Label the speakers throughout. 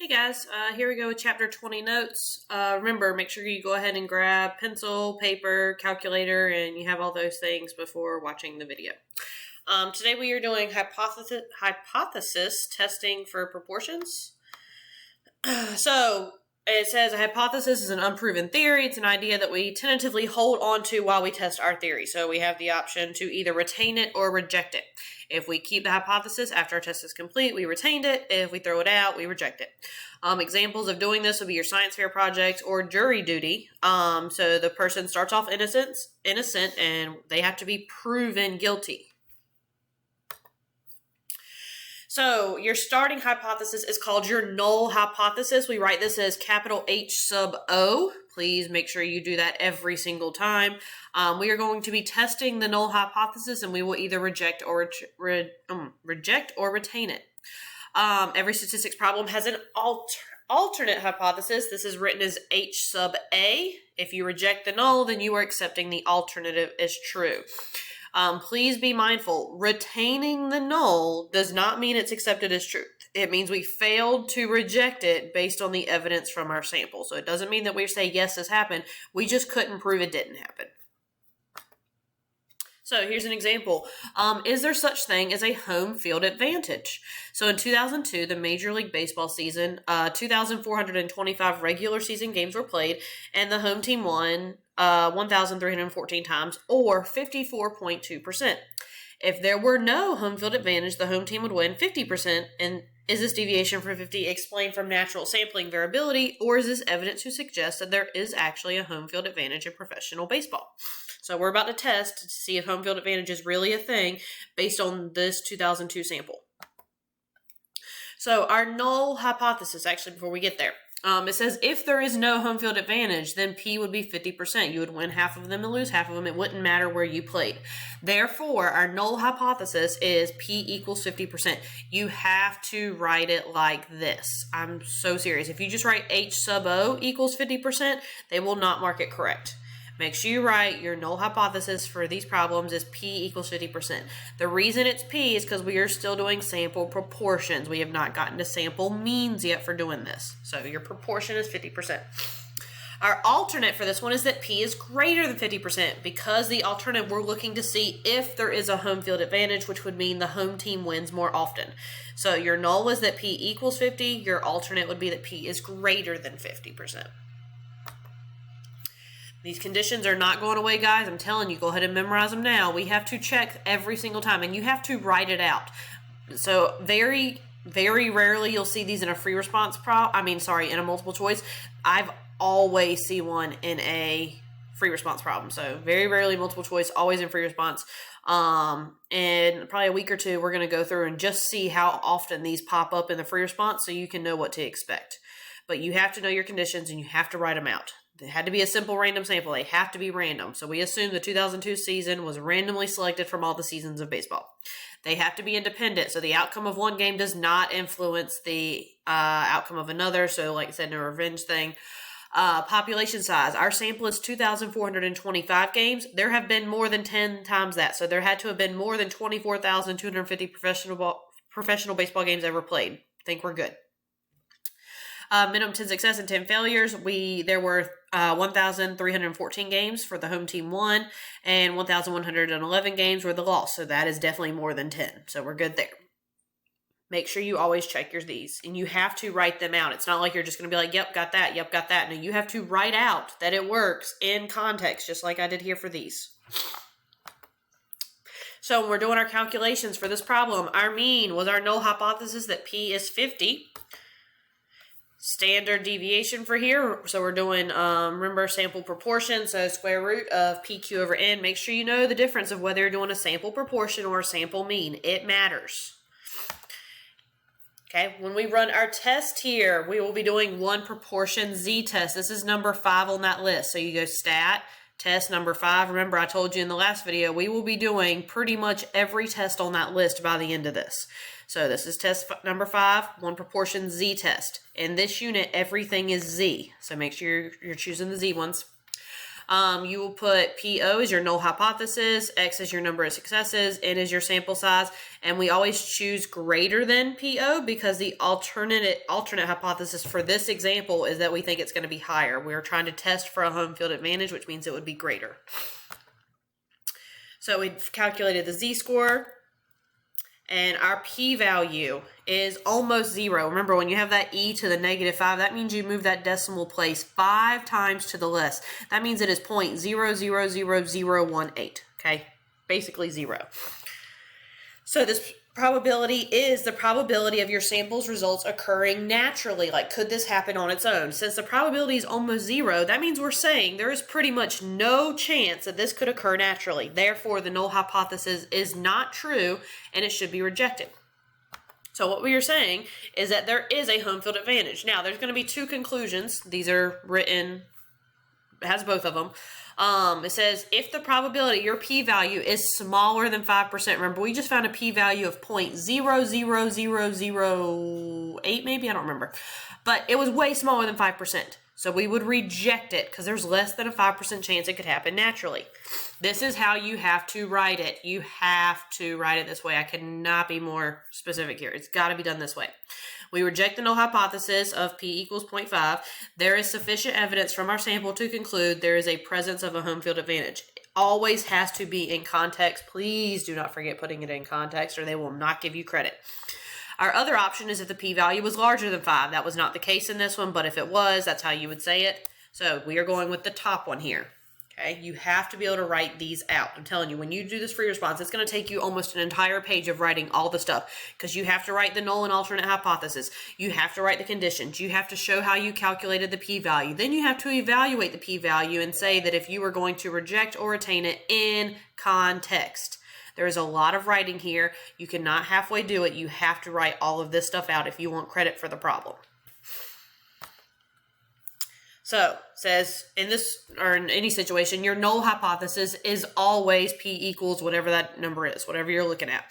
Speaker 1: Hey guys, here we go with chapter 20 notes. Remember, make sure you go ahead and grab pencil, paper, calculator, and you have all those things before watching the video. Today we are doing hypothesis testing for proportions. So it says a hypothesis is an unproven theory. It's an idea that we tentatively hold on to while we test our theory. So we have the option to either retain it or reject it. If we keep the hypothesis after our test is complete, we retained it. If we throw it out, we reject it. Examples of doing this would be your science fair project or jury duty. So the person starts off innocent, and they have to be proven guilty. So your starting hypothesis is called your null hypothesis. We write this as capital H sub O. Please make sure you do that every single time. We are going to be testing the null hypothesis, and we will either reject or retain it. Every statistics problem has an alternate hypothesis. This is written as H sub A. If you reject the null, then you are accepting the alternative as true. Please be mindful. Retaining the null does not mean it's accepted as truth. It means we failed to reject it based on the evidence from our sample. So it doesn't mean that we say, yes, this happened. We just couldn't prove it didn't happen. So here's an example. Is there such thing as a home field advantage? So in 2002, the Major League Baseball season, 2,425 regular season games were played, and the home team won 1,314 times, or 54.2%. If there were no home field advantage, the home team would win 50%. And is this deviation from 50 explained from natural sampling variability, or is this evidence to suggest that there is actually a home field advantage in professional baseball? So we're about to test to see if home field advantage is really a thing based on this 2002 sample. So our null hypothesis, actually, before we get there, it says if there is no home field advantage, then P would be 50%. You would win half of them and lose half of them. It wouldn't matter where you played. Therefore, our null hypothesis is P equals 50%. You have to write it like this. I'm so serious. If you just write H sub O equals 50%, they will not mark it correct. Make sure you write your null hypothesis for these problems is P equals 50%. The reason it's P is because we are still doing sample proportions. We have not gotten to sample means yet for doing this. So your proportion is 50%. Our alternate for this one is that P is greater than 50%. Because the alternate, we're looking to see if there is a home field advantage, which would mean the home team wins more often. So your null is that P equals 50. Your alternate would be that P is greater than 50%. These conditions are not going away, guys. I'm telling you, go ahead and memorize them now. We have to check every single time, and you have to write it out. So very, very rarely you'll see these in a free response in a multiple choice. I've always see one in a free response problem. So very rarely multiple choice, always in free response. In probably a week or two, we're going to go through and just see how often these pop up in the free response so you can know what to expect. But you have to know your conditions, and you have to write them out. It had to be a simple random sample. They have to be random. So we assume the 2002 season was randomly selected from all the seasons of baseball. They have to be independent. So the outcome of one game does not influence the outcome of another. So like I said, no revenge thing. Population size. Our sample is 2,425 games. There have been more than 10 times that. So there had to have been more than 24,250 professional baseball games ever played. I think we're good. Minimum 10 success and 10 failures. There were 1,314 games for the home team won, and 1,111 games were the loss. So that is definitely more than 10. So we're good there. Make sure you always check these, and you have to write them out. It's not like you're just going to be like, yep, got that, yep, got that. No, you have to write out that it works in context, just like I did here for these. So when we're doing our calculations for this problem, our mean was our null hypothesis that P is 50. Standard deviation for here. So we're doing, remember, sample proportion. So square root of PQ over N. Make sure you know the difference of whether you're doing a sample proportion or a sample mean. It matters. Okay, when we run our test here, we will be doing one proportion z-test. This is number 5 on that list. So you go stat, test number 5. Remember, I told you in the last video, we will be doing pretty much every test on that list by the end of this. So this is test number 5, one proportion z-test. In this unit, everything is z. So make sure you're choosing the z ones. You will put PO as your null hypothesis, X is your number of successes, N is your sample size, and we always choose greater than PO because the alternate hypothesis for this example is that we think it's going to be higher. We're trying to test for a home field advantage, which means it would be greater. So we've calculated the z-score, and our p-value is almost 0. Remember, when you have that e to the -5, that means you move that decimal place 5 times to the less. That means it is 0.000018, okay? Basically 0. So this probability is the probability of your sample's results occurring naturally. Like, could this happen on its own? Since the probability is almost 0, that means we're saying there is pretty much no chance that this could occur naturally. Therefore, the null hypothesis is not true and it should be rejected. So what we are saying is that there is a home field advantage. Now, there's going to be 2 conclusions. These are written, it has both of them. It says, if the probability, your p-value is smaller than 5%, remember, we just found a p-value of 0.00008, maybe, I don't remember, but it was way smaller than 5%. So we would reject it because there's less than a 5% chance it could happen naturally. This is how you have to write it. You have to write it this way. I cannot be more specific here. It's got to be done this way. We reject the null hypothesis of p equals 0.5. There is sufficient evidence from our sample to conclude there is a presence of a home field advantage. It always has to be in context. Please do not forget putting it in context or they will not give you credit. Our other option is if the p-value was larger than 5. That was not the case in this one, but if it was, that's how you would say it. So we are going with the top one here. Okay, you have to be able to write these out. I'm telling you, when you do this free response, it's going to take you almost an entire page of writing all the stuff because you have to write the null and alternate hypothesis. You have to write the conditions. You have to show how you calculated the p-value. Then you have to evaluate the p-value and say that if you were going to reject or retain it in context. There is a lot of writing here. You cannot halfway do it. You have to write all of this stuff out if you want credit for the problem. So, it says, in this, or in any situation, your null hypothesis is always p equals whatever that number is, whatever you're looking at.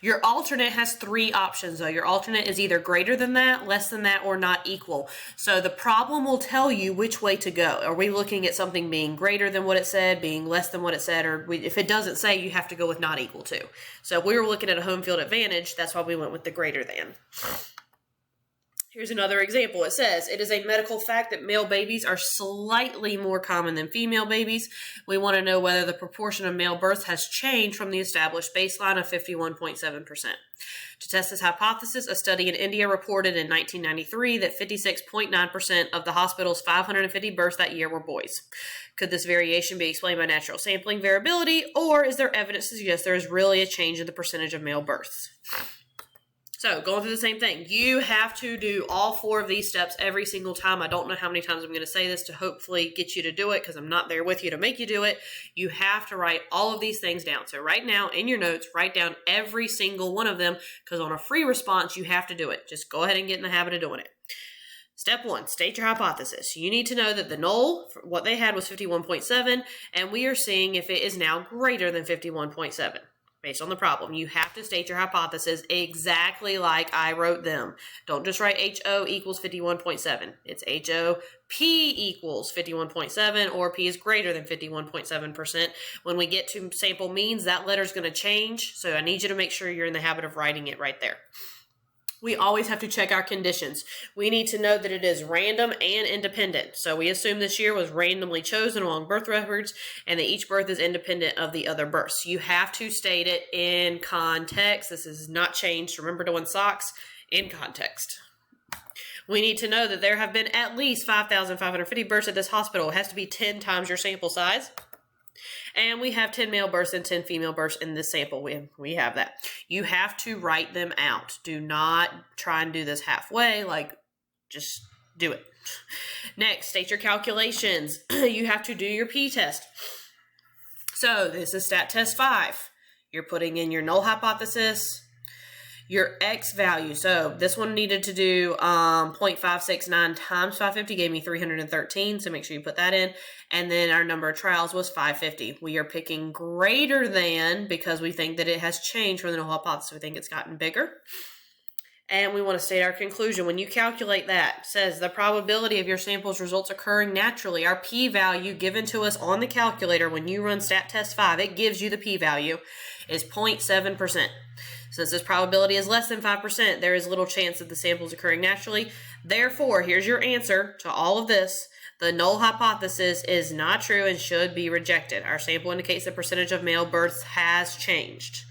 Speaker 1: Your alternate has 3 options, though. Your alternate is either greater than that, less than that, or not equal. So the problem will tell you which way to go. Are we looking at something being greater than what it said, being less than what it said, or if it doesn't say, you have to go with not equal to. So if we were looking at a home field advantage, that's why we went with the greater than. Here's another example. It says, it is a medical fact that male babies are slightly more common than female babies. We want to know whether the proportion of male births has changed from the established baseline of 51.7%. To test this hypothesis, a study in India reported in 1993 that 56.9% of the hospital's 550 births that year were boys. Could this variation be explained by natural sampling variability, or is there evidence to suggest there is really a change in the percentage of male births? So, going through the same thing, you have to do all 4 of these steps every single time. I don't know how many times I'm going to say this to hopefully get you to do it because I'm not there with you to make you do it. You have to write all of these things down. So, right now, in your notes, write down every single one of them because on a free response, you have to do it. Just go ahead and get in the habit of doing it. Step 1, state your hypothesis. You need to know that the null, what they had was 51.7, and we are seeing if it is now greater than 51.7. Based on the problem, you have to state your hypothesis exactly like I wrote them. Don't just write HO equals 51.7. It's HO P equals 51.7 or P is greater than 51.7%. When we get to sample means, that letter is going to change. So I need you to make sure you're in the habit of writing it right there. We always have to check our conditions. We need to know that it is random and independent. So we assume this year was randomly chosen along birth records and that each birth is independent of the other births. You have to state it in context. This is not changed. Remember doing socks in context. We need to know that there have been at least 5,550 births at this hospital. It has to be 10 times your sample size. And we have 10 male births and 10 female births in this sample. We have that. You have to write them out. Do not try and do this halfway. Like, just do it. Next, state your calculations. You have to do your p-test. So this is stat test 5. You're putting in your null hypothesis, your X value. So this one needed to do 0.569 times 550 gave me 313. So make sure you put that in. And then our number of trials was 550. We are picking greater than because we think that it has changed from the null hypothesis. We think it's gotten bigger. And we want to state our conclusion. When you calculate that, it says the probability of your sample's results occurring naturally, our p-value given to us on the calculator when you run stat test 5, it gives you the p-value, is 0.7%. Since this probability is less than 5%, there is little chance of the samples occurring naturally. Therefore, here's your answer to all of this. The null hypothesis is not true and should be rejected. Our sample indicates the percentage of male births has changed.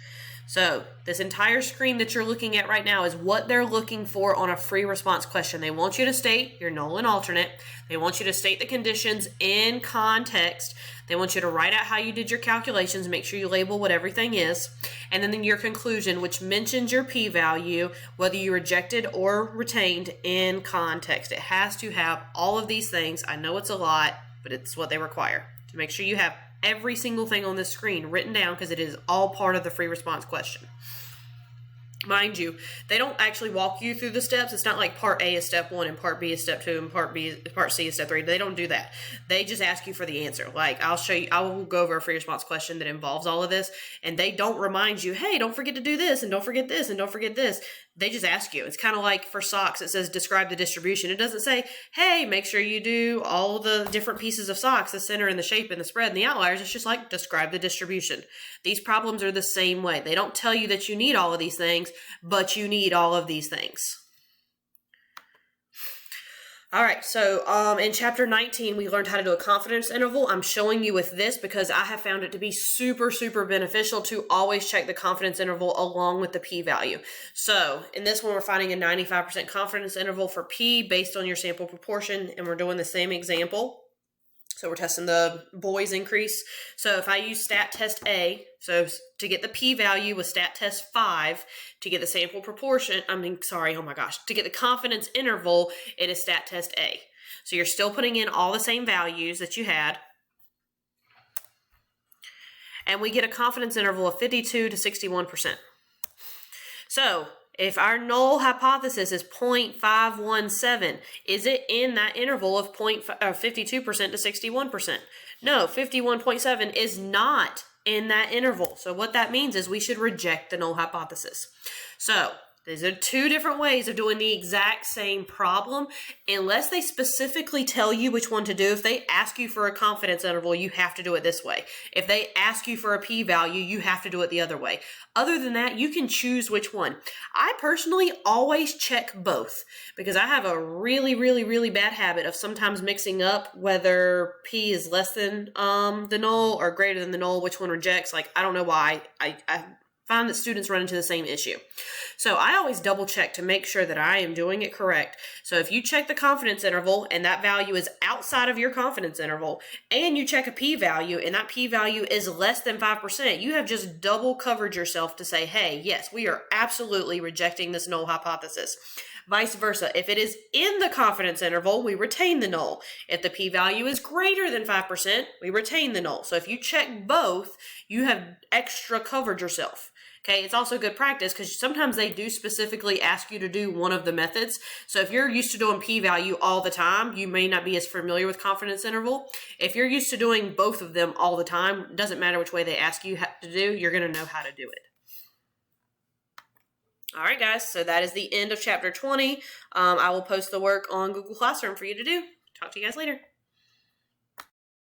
Speaker 1: So this entire screen that you're looking at right now is what they're looking for on a free response question. They want you to state your null and alternate. They want you to state the conditions in context. They want you to write out how you did your calculations, make sure you label what everything is, and then your conclusion, which mentions your p-value, whether you rejected or retained in context. It has to have all of these things. I know it's a lot, but it's what they require. To make sure you have every single thing on this screen written down, because it is all part of the free response question. Mind you, they don't actually walk you through the steps. It's not like part A is step 1 and part B is step 2 and part C is step 3. They don't do that. They just ask you for the answer. Like, I'll show you, I will go over a free response question that involves all of this, and they don't remind you, hey, don't forget to do this, and don't forget this, and don't forget this. They just ask you. It's kind of like for socks, it says describe the distribution. It doesn't say, hey, make sure you do all the different pieces of socks, the center and the shape and the spread and the outliers. It's just like describe the distribution. These problems are the same way. They don't tell you that you need all of these things, but you need all of these things. All right, so in chapter 19, we learned how to do a confidence interval. I'm showing you with this because I have found it to be super, super beneficial to always check the confidence interval along with the p-value. So in this one, we're finding a 95% confidence interval for p based on your sample proportion, and we're doing the same example. So we're testing the boys increase. So if I use stat test A, so to get the p-value with stat test 5, to get the sample proportion, to get the confidence interval, it is stat test A. So you're still putting in all the same values that you had. And we get a confidence interval of 52 to 61%. So if our null hypothesis is 0.517, is it in that interval of 52% to 61%? No, 51.7 is not in that interval. So what that means is we should reject the null hypothesis. So these are two different ways of doing the exact same problem. Unless they specifically tell you which one to do, if they ask you for a confidence interval, you have to do it this way. If they ask you for a p-value, you have to do it the other way. Other than that, you can choose which one. I personally always check both because I have a really, really, really bad habit of sometimes mixing up whether p is less than the null or greater than the null, which one rejects. Like, I don't know why. I find that students run into the same issue. So I always double check to make sure that I am doing it correct. So if you check the confidence interval and that value is outside of your confidence interval, and you check a p-value and that p-value is less than 5%, you have just double covered yourself to say, hey, yes, we are absolutely rejecting this null hypothesis. Vice versa, if it is in the confidence interval, we retain the null. If the p-value is greater than 5%, we retain the null. So if you check both, you have extra covered yourself. Okay, it's also good practice because sometimes they do specifically ask you to do one of the methods. So if you're used to doing p-value all the time, you may not be as familiar with confidence interval. If you're used to doing both of them all the time, doesn't matter which way they ask you to do, you're going to know how to do it. All right, guys, so that is the end of chapter 20. I will post the work on Google Classroom for you to do. Talk to you guys later.